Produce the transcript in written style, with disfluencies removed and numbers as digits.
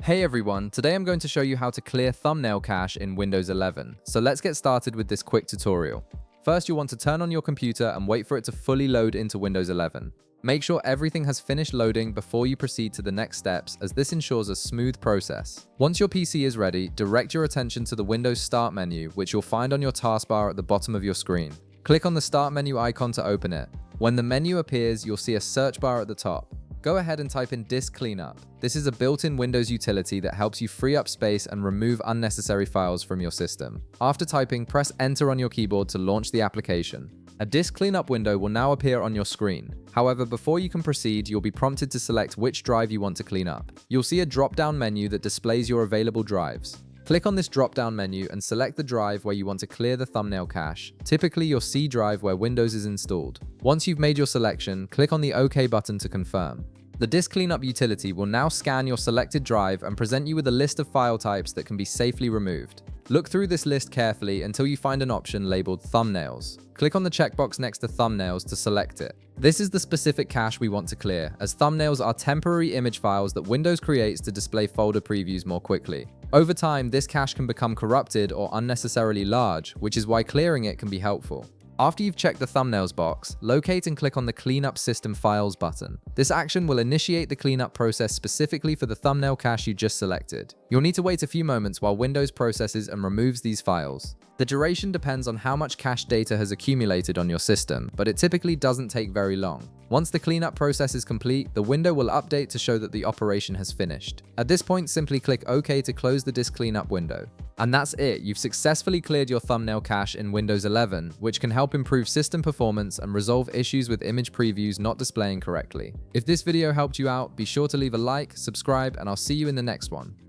Hey everyone, today I'm going to show you how to clear thumbnail cache in Windows 11. So let's get started with this quick tutorial. First, you'll want to turn on your computer and wait for it to fully load into Windows 11. Make sure everything has finished loading before you proceed to the next steps, as this ensures a smooth process. Once your PC is ready, direct your attention to the Windows Start menu, which you'll find on your taskbar at the bottom of your screen. Click on the Start menu icon to open it. When the menu appears, you'll see a search bar at the top. Go ahead and type in Disk Cleanup. This is a built-in Windows utility that helps you free up space and remove unnecessary files from your system. After typing, press Enter on your keyboard to launch the application. A Disk Cleanup window will now appear on your screen. However, before you can proceed, you'll be prompted to select which drive you want to clean up. You'll see a drop-down menu that displays your available drives. Click on this drop-down menu and select the drive where you want to clear the thumbnail cache, typically your C drive where Windows is installed. Once you've made your selection, click on the OK button to confirm. The Disk Cleanup utility will now scan your selected drive and present you with a list of file types that can be safely removed. Look through this list carefully until you find an option labeled Thumbnails. Click on the checkbox next to Thumbnails to select it. This is the specific cache we want to clear, as thumbnails are temporary image files that Windows creates to display folder previews more quickly. Over time, this cache can become corrupted or unnecessarily large, which is why clearing it can be helpful. After you've checked the thumbnails box, locate and click on the Cleanup System Files button. This action will initiate the cleanup process specifically for the thumbnail cache you just selected. You'll need to wait a few moments while Windows processes and removes these files. The duration depends on how much cache data has accumulated on your system, but it typically doesn't take very long. Once the cleanup process is complete, the window will update to show that the operation has finished. At this point, simply click OK to close the disk cleanup window. And that's it, you've successfully cleared your thumbnail cache in Windows 11, which can help improve system performance and resolve issues with image previews not displaying correctly. If this video helped you out, be sure to leave a like, subscribe, and I'll see you in the next one.